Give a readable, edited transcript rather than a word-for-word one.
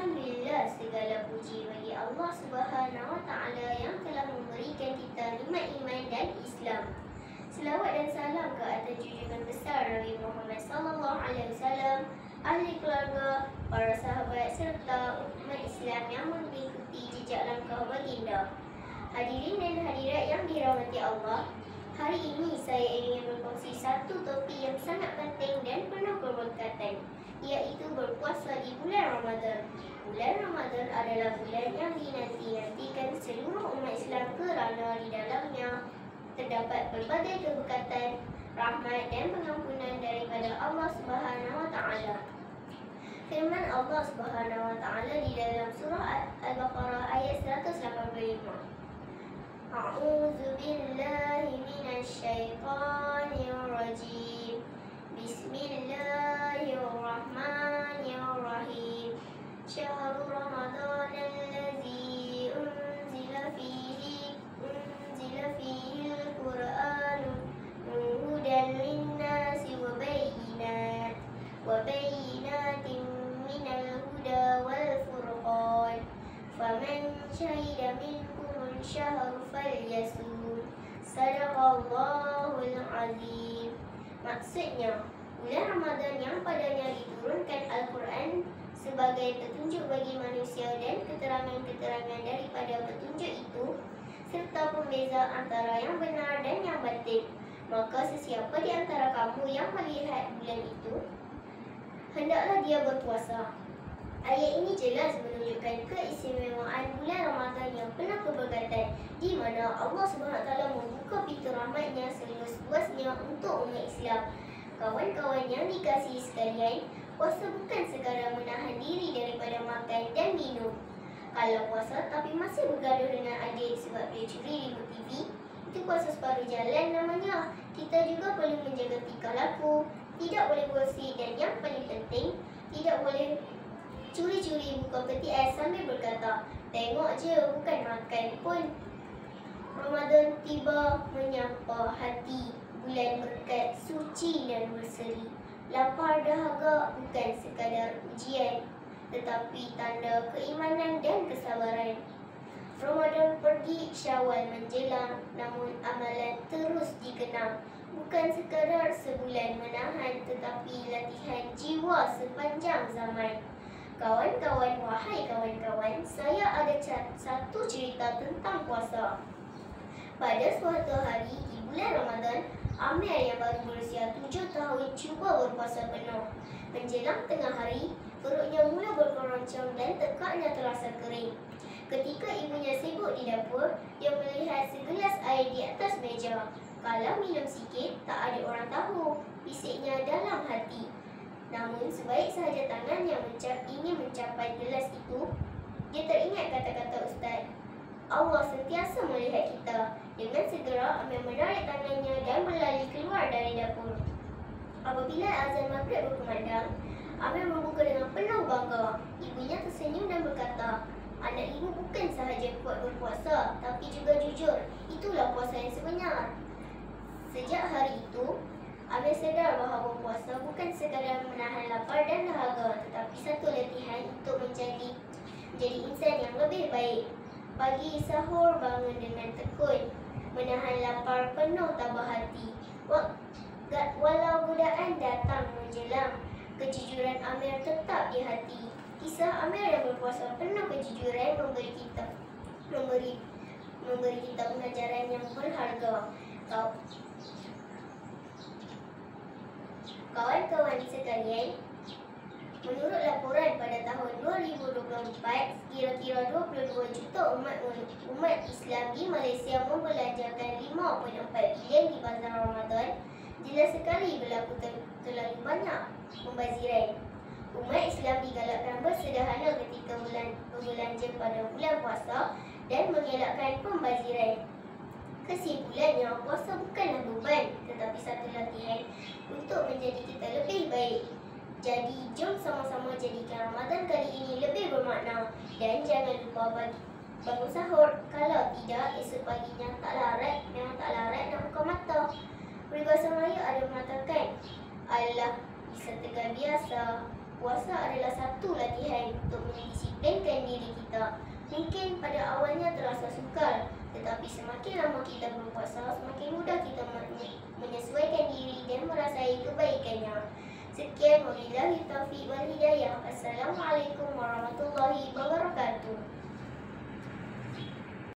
Alhamdulillah, segala puji bagi Allah Subhanahu Wa Taala yang telah memberikan kita nikmat iman dan Islam. Selawat dan salam ke atas junjungan besar Nabi Muhammad sallallahu alaihi wasallam, ahli keluarga, para sahabat serta umat Islam yang mengikuti jejak langkah baginda. Hadirin dan hadirat yang dirahmati Allah, hari ini saya ingin berkongsi satu topik yang sangat penting dan penuh keberkatan, iaitu berpuasa di bulan Ramadan. Bulan Ramadan adalah bulan yang dinanti-nantikan seluruh umat Islam kerana di dalamnya terdapat pelbagai keberkatan, rahmat dan pengampunan daripada Allah Subhanahu Wa Taala. Firman Allah Subhanahu Wa Taala di dalam surah Al-Baqarah ayat 185. A'udzu billahi minasy syaithanir rajim. Bismillahirrahmanirrahim. Syahrul Ramadan allazi unzila fihi al-Qur'an hudan lin-nasi wa bayyinatin minal huda wal furqan. Faman syahida minkum ash-shahra falyasum. Sadaqallahul azim. Maksudnya, bulan Ramadan yang padanya diturunkan Al-Quran sebagai petunjuk bagi manusia dan keterangan-keterangan daripada petunjuk itu, serta pembeza antara yang benar dan yang batil. Maka sesiapa di antara kamu yang melihat bulan itu, hendaklah dia berpuasa. Ayat ini jelas menunjukkan keistimewaan bulan Ramadan yang penuh keberkatan, di mana Allah SWT membuka pintu rahmatnya seluas-luasnya untuk umat Islam. Kawan-kawan yang dikasihi sekalian, puasa bukan sekadar menahan diri daripada makan dan minum. Kalau puasa tapi masih bergaduh dengan adik sebab dia curi remote TV, itu puasa separuh jalan namanya. Kita juga perlu menjaga tingkah laku, tidak boleh gosip, dan yang paling penting, tidak boleh curi-curi buka peti ais sambil berkata, "Tengok je, bukan makan pun." Ramadan tiba menyapa hati, bulan berkat, suci dan berseri. Lapar dahaga bukan sekadar ujian, tetapi tanda keimanan dan kesabaran. Ramadan pergi, Syawal menjelang, namun amalan terus dikenang. Bukan sekadar sebulan menahan, tetapi latihan jiwa sepanjang zaman. Kawan-kawan, wahai kawan-kawan, saya ada satu cerita tentang puasa. Pada suatu hari di bulan Ramadan, Amir yang baru berusia 7 tahun cuba berpuasa penuh. Menjelang tengah hari, perutnya mula berkeroncong dan tekaknya terasa kering. Ketika ibunya sibuk di dapur, dia melihat segelas air di atas meja. Kalau minum sikit, tak ada orang tahu, bisiknya dalam hati. Namun sebaik sahaja tangannya ingin mencapai gelas itu, dia teringat kata-kata Ustaz. Allah sentiasa melihat kita. Dengan segera Amir menarik tangannya dan berlari keluar dari dapur. Apabila azan maghrib berkumandang, Amir membuka dengan penuh bangga. Ibunya tersenyum dan berkata, "Anak ibu bukan sahaja kuat berpuasa, tapi juga jujur. Itulah puasa yang sebenar." Sejak hari itu, Amir sedar bahawa puasa bukan sekadar menahan lapar dan dahaga, tetapi satu latihan untuk menjadi insan yang lebih baik. Pagi sahur bangun dengan tekun, menahan lapar penuh tabah hati. Walau godaan datang menjelang, kejujuran Amir tetap di hati. Kisah Amir yang berpuasa penuh kejujuran memberi kita pengajaran yang berharga. Kawan-kawan sekalian, menurut laporan pada tahun 2024, kira-kira 22 juta umat Islam di Malaysia membelanjakan 5.4 bilion di bazar Ramadan. Jelas sekali berlaku terlalu banyak pembaziran. Umat Islam digalakkan bersederhana ketika berbelanja pada bulan puasa dan mengelakkan pembaziran. Kesimpulannya, puasa bukanlah beban, tetapi satu latihan untuk menjadi kita lebih baik. Jadi, jom sama-sama jadikan Ramadan kali ini lebih bermakna. Dan jangan lupa bangun sahur. Kalau tidak, esok paginya memang tak larat nak buka mata. Peribahasa Melayu ada mengatakan, Allah bisa tegar biasa, puasa adalah satu latihan untuk mendisiplinkan diri kita. Mungkin pada awalnya terasa sukar, tetapi semakin lama kita berpuasa, semakin mudah kita menyesuaikan diri dan merasai kebaikannya. Sekian, wabillahi taufiq wal hidayah. Assalamualaikum warahmatullahi wabarakatuh.